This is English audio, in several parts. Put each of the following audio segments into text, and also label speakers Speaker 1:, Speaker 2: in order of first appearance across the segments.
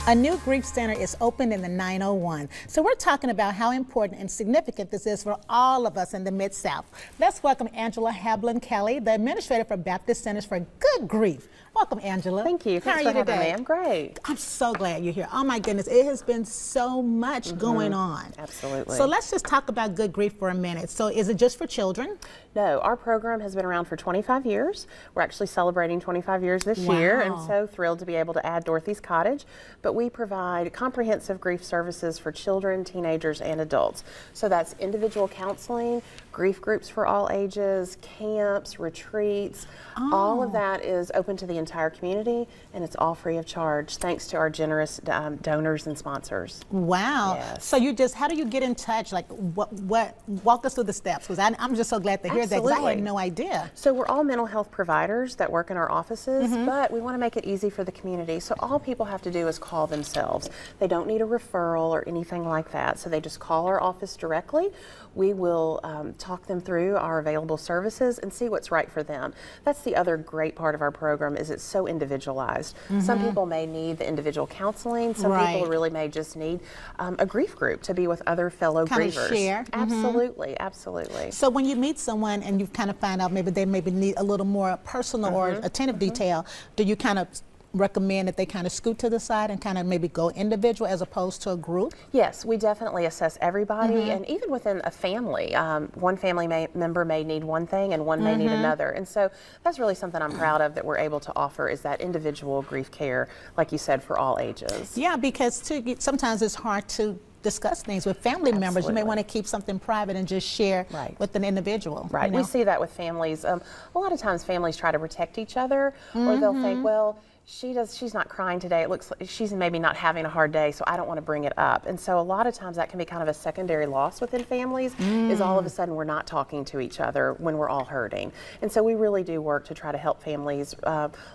Speaker 1: A new grief center is opened in the 901. So we're talking about how important and significant this is for all of us in the Mid-South. Let's welcome Angela Hablin Kelly, the administrator for Baptist Centers for Good Grief. Welcome, Angela.
Speaker 2: Thank you.
Speaker 1: How are
Speaker 2: you
Speaker 1: you
Speaker 2: today?
Speaker 1: today?
Speaker 2: I'm great.
Speaker 1: I'm so glad you're here. Oh my goodness, it has been so much going on.
Speaker 2: Absolutely.
Speaker 1: So let's just talk about Good Grief for a minute. So is it just for children?
Speaker 2: No, our program has been around for 25 years. We're actually celebrating 25 years this year, and so thrilled to be able to add Dorothy's Cottage. But we provide comprehensive grief services for children, teenagers, and adults. So that's individual counseling, grief groups for all ages, camps, retreats. All of that is open to the entire community, and it's all free of charge, thanks to our generous donors and sponsors.
Speaker 1: Wow.
Speaker 2: Yes.
Speaker 1: So you just, how do you get in touch? Like, walk us through the steps, because I'm just so glad to hear that, because I had no idea.
Speaker 2: So we're all mental health providers that work in our offices, but we want to make it easy for the community. So all people have to do is call themselves. They don't need a referral or anything like that. So they just call our office directly. We will talk them through our available services and see what's right for them. That's the other great part of our program, is it's so individualized. Some people may need the individual counseling. Some people really may just need a grief group to be with other fellow grievers.
Speaker 1: Share.
Speaker 2: Absolutely, absolutely.
Speaker 1: So when you meet someone and you kind of find out maybe they maybe need a little more personal or attentive detail, do you kind of recommend that they kind of scoot to the side and kind of maybe go individual as opposed to a group?
Speaker 2: Yes, we definitely assess everybody, and even within a family, one family member may need one thing and one may need another, and so that's really something I'm proud of that we're able to offer, is that individual grief care, like you said, for all ages.
Speaker 1: Yeah, because sometimes it's hard to discuss things with family members. You may want to keep something private and just share with an individual.
Speaker 2: Right.
Speaker 1: You know?
Speaker 2: We see that with families. A lot of times families try to protect each other, or they'll think, well, she's not crying today. It looks like she's maybe not having a hard day, so I don't want to bring it up. And so a lot of times that can be kind of a secondary loss within families, is all of a sudden we're not talking to each other when we're all hurting. And so we really do work to try to help families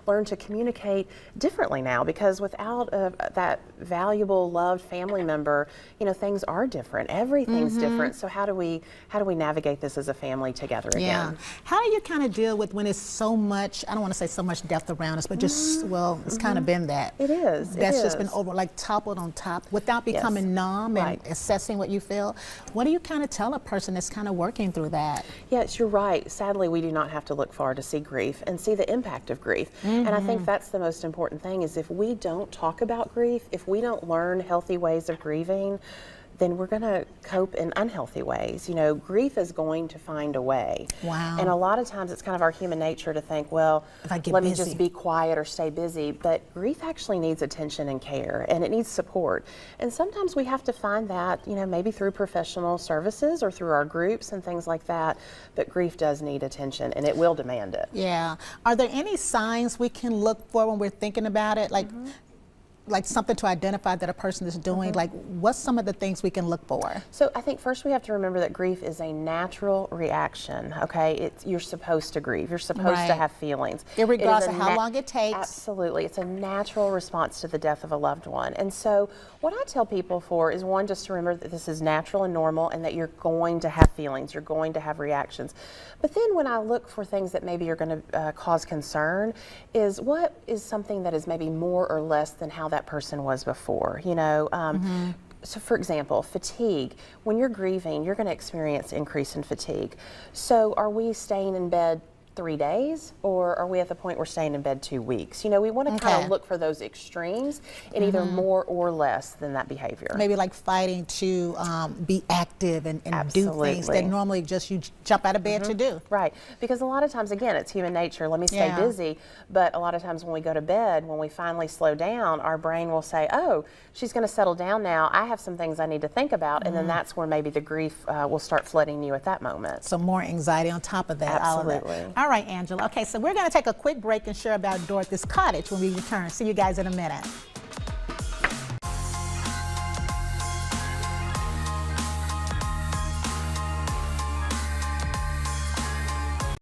Speaker 2: learn to communicate differently now, because without that valuable, loved family member, you know, things are different. Everything's different. So how do we navigate this as a family together again?
Speaker 1: Yeah. How do you kind of deal with when it's so much, I don't want to say so much death around us, but just, well, it's kind of been that.
Speaker 2: It is.
Speaker 1: That's just been toppled on top without becoming numb and assessing what you feel. What do you kind of tell a person that's kind of working through that?
Speaker 2: Yes, you're right. Sadly, we do not have to look far to see grief and see the impact of grief. And I think that's the most important thing, is if we don't talk about grief, if we don't learn healthy ways of grieving, then we're going to cope in unhealthy ways. You know, grief is going to find a way.
Speaker 1: Wow.
Speaker 2: And a lot of times it's kind of our human nature to think, well, let me just be quiet or stay busy. But grief actually needs attention and care, and it needs support. And sometimes we have to find that, you know, maybe through professional services or through our groups and things like that. But grief does need attention, and it will demand it.
Speaker 1: Yeah. Are there any signs we can look for when we're thinking about it? Like something to identify that a person is doing? Like, what's some of the things we can look for?
Speaker 2: So I think first we have to remember that grief is a natural reaction, okay? You're supposed to grieve. You're supposed to have feelings.
Speaker 1: Regardless of how long it takes.
Speaker 2: Absolutely. It's a natural response to the death of a loved one. And so what I tell people is, one, just to remember that this is natural and normal, and that you're going to have feelings, you're going to have reactions. But then when I look for things that maybe are going to cause concern, is what is something that is maybe more or less than how that person was before, you know? So for example, fatigue. When you're grieving, you're going to experience increase in fatigue. So are we staying in bed 3 days, or are we at the point we're staying in bed 2 weeks? You know, we want to kind of look for those extremes in either more or less than that behavior.
Speaker 1: Maybe like fighting to be active and do things that normally just you jump out of bed to do.
Speaker 2: Right, because a lot of times, again, it's human nature. Let me stay busy, but a lot of times when we go to bed, when we finally slow down, our brain will say, oh, she's going to settle down now. I have some things I need to think about, and then that's where maybe the grief will start flooding you at that moment.
Speaker 1: So more anxiety on top of that.
Speaker 2: Absolutely.
Speaker 1: All right, Angela. Okay, so we're going to take a quick break and share about Dorothy's Cottage when we return. See you guys in a minute.